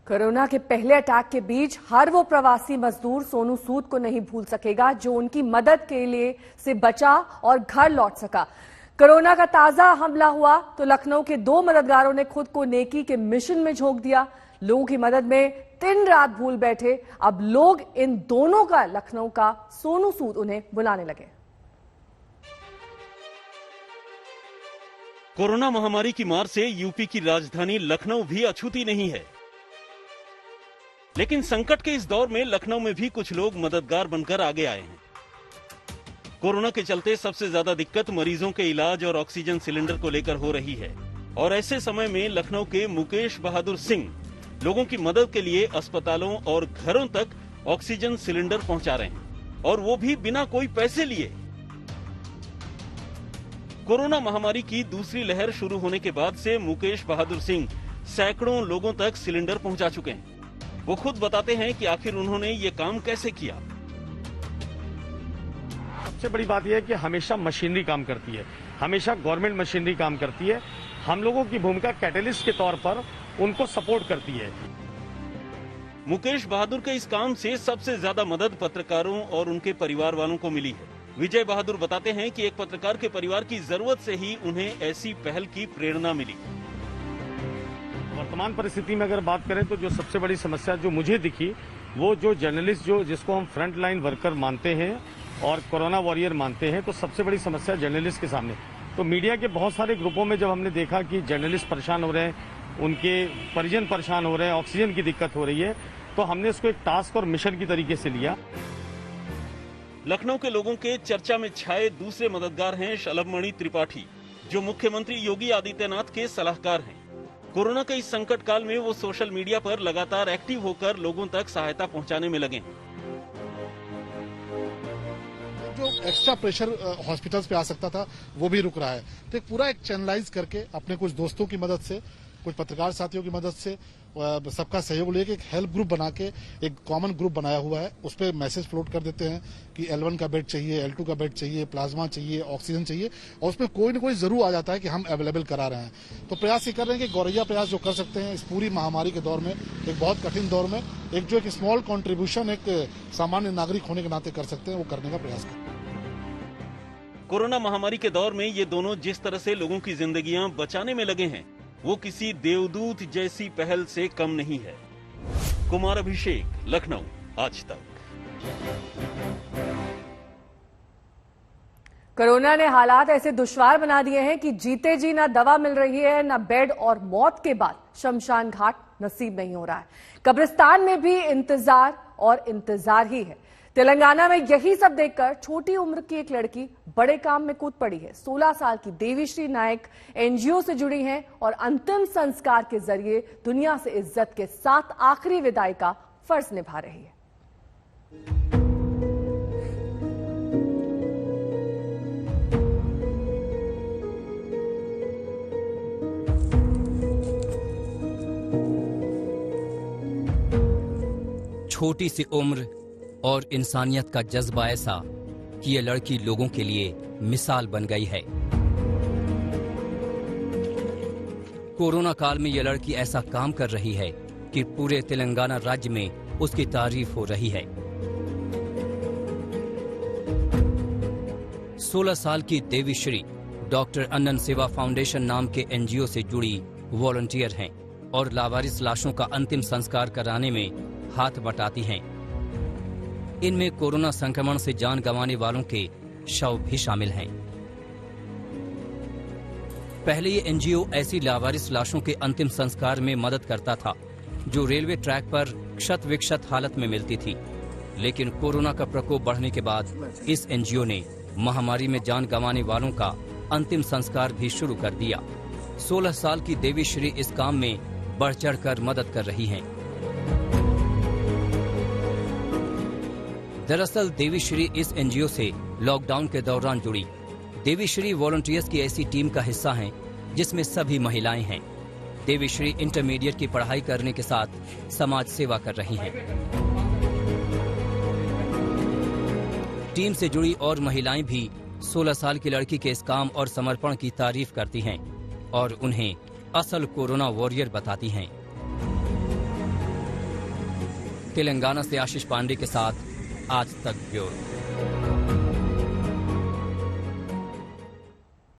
Corona के पहले attack के बीच हर वो प्रवासी मजदूर सोनू सूद को नहीं भूल सकेगा जो उनकी मदद के लिए से बचा और घर लौट सका। कोरोना का ताजा हमला हुआ तो लखनऊ के 2 मददगारों ने खुद को नेकी के मिशन में झोंक दिया। लोगों की मदद में दिन रात भूल बैठे। अब लोग इन दोनों का लखनऊ का सोनू सूद उन्हें बुलाने लगे। कोरोना महामारी की मार से यूपी की राजधानी लखनऊ भी अछूती नहीं है, लेकिन संकट के इस दौर में लखनऊ में भी कुछ लोग मददगार बनकर आगे आए हैं। कोरोना के चलते सबसे ज्यादा दिक्कत मरीजों के इलाज और ऑक्सीजन सिलेंडर को लेकर हो रही है और ऐसे समय में लखनऊ के मुकेश बहादुर सिंह लोगों की मदद के लिए अस्पतालों और घरों तक ऑक्सीजन सिलेंडर पहुंचा रहे हैं और वो भी बिना कोई पैसे लिए। कोरोना महामारी की दूसरी लहर शुरू होने के बाद से मुकेश बहादुर सिंह सैकड़ों लोगों तक सिलेंडर पहुंचा चुके हैं। वो खुद बताते हैं कि आखिर उन्होंने ये काम कैसे किया। सबसे बड़ी बात यह है कि हमेशा मशीनरी काम करती है, हमेशा गवर्नमेंट मशीनरी काम करती है। हम लोगों की भूमिका कैटलिस्ट के तौर पर उनको सपोर्ट करती है। मुकेश बहादुर के इस काम से सबसे ज्यादा मदद पत्रकारों और उनके परिवार वालों को मिली है। विजय बहादुर बताते हैं कि एक पत्रकार के परिवार की जरूरत से ही उन्हें ऐसी पहल की प्रेरणा मिली। वर्तमान परिस्थिति में अगर बात करें तो जो सबसे बड़ी समस्या जो मुझे दिखी वो जो जर्नलिस्ट जिसको हम फ्रंट लाइन वर्कर मानते हैं और कोरोना वॉरियर मानते हैं, तो सबसे बड़ी समस्या जर्नलिस्ट के सामने। तो मीडिया के बहुत सारे ग्रुपों में जब हमने देखा कि जर्नलिस्ट परेशान हो रहे हैं, उनके परिजन परेशान हो रहे हैं, ऑक्सीजन की दिक्कत हो रही है, तो हमने इसको एक टास्क और मिशन की तरीके से लिया। लखनऊ के लोगों के चर्चा में छाए दूसरे मददगार हैं शलभमणि त्रिपाठी, जो मुख्यमंत्री योगी आदित्यनाथ के सलाहकार हैं। कोरोना के इस संकट काल में वो सोशल मीडिया पर लगातार एक्टिव होकर लोगों तक सहायता पहुंचाने में लगे हैं। जो एक्स्ट्रा प्रेशर हॉस्पिटल्स पे आ सकता था वो भी रुक रहा है, तो पूरा एक चैनलाइज करके अपने कुछ दोस्तों की मदद से, कुछ पत्रकार साथियों की मदद से, सबका सहयोग लेके एक हेल्प ग्रुप बना के एक कॉमन ग्रुप बनाया हुआ है। उस पर मैसेज फ्लोट कर देते हैं कि L1 का बेड चाहिए, L2 का बेड चाहिए, प्लाज्मा चाहिए, ऑक्सीजन चाहिए, और उसमें कोई न कोई जरूर आ जाता है कि हम अवेलेबल करा रहे हैं। तो प्रयास ये कर रहे हैं कि गौरैया प्रयास जो कर सकते हैं इस पूरी महामारी के दौर में, एक बहुत कठिन दौर में, एक स्मॉल कॉन्ट्रीब्यूशन एक सामान्य नागरिक होने के नाते कर सकते हैं, वो करने का प्रयास करें। कोरोना महामारी के दौर में ये दोनों जिस तरह से लोगों की जिंदगियां बचाने में लगे हैं, वो किसी देवदूत जैसी पहल से कम नहीं है। कुमार अभिषेक, लखनऊ, आज तक। कोरोना ने हालात ऐसे दुश्वार बना दिए हैं कि जीते जी ना दवा मिल रही है, ना बेड, और मौत के बाद शमशान घाट नसीब नहीं हो रहा है। कब्रिस्तान में भी इंतजार और इंतजार ही है। तेलंगाना में यही सब देखकर छोटी उम्र की एक लड़की बड़े काम में कूद पड़ी है। 16 साल की देवीश्री नायक एनजीओ से जुड़ी हैं और अंतिम संस्कार के जरिए दुनिया से इज्जत के साथ आखिरी विदाई का फर्ज निभा रही है। छोटी सी उम्र और इंसानियत का जज्बा ऐसा कि ये लड़की लोगों के लिए मिसाल बन गई है। कोरोना काल में ये लड़की ऐसा काम कर रही है कि पूरे तेलंगाना राज्य में उसकी तारीफ हो रही है। 16 साल की देवीश्री डॉक्टर अन्नन सेवा फाउंडेशन नाम के एनजीओ से जुड़ी वॉलंटियर हैं और लावारिस लाशों का अंतिम संस्कार कराने में हाथ बटाती हैं। इनमें कोरोना संक्रमण से जान गंवाने वालों के शव भी शामिल हैं। पहले ये एनजीओ ऐसी लावारिस लाशों के अंतिम संस्कार में मदद करता था जो रेलवे ट्रैक पर क्षत विक्षत हालत में मिलती थी, लेकिन कोरोना का प्रकोप बढ़ने के बाद इस एनजीओ ने महामारी में जान गंवाने वालों का अंतिम संस्कार भी शुरू कर दिया। 16 साल की देवीश्री इस काम में बढ़ चढ़कर मदद कर रही हैं। दरअसल देवीश्री इस एनजीओ से लॉकडाउन के दौरान जुड़ी। देवीश्री वॉलंटियर्स की ऐसी टीम का हिस्सा हैं जिसमें सभी महिलाएं हैं। देवीश्री इंटरमीडिएट की पढ़ाई करने के साथ समाज सेवा कर रही हैं। टीम से जुड़ी और महिलाएं भी 16 साल की लड़की के इस काम और समर्पण की तारीफ करती हैं और उन्हें असल कोरोना वॉरियर बताती हैं। तेलंगाना से आशीष पांडे के साथ आज तक ब्यूरो।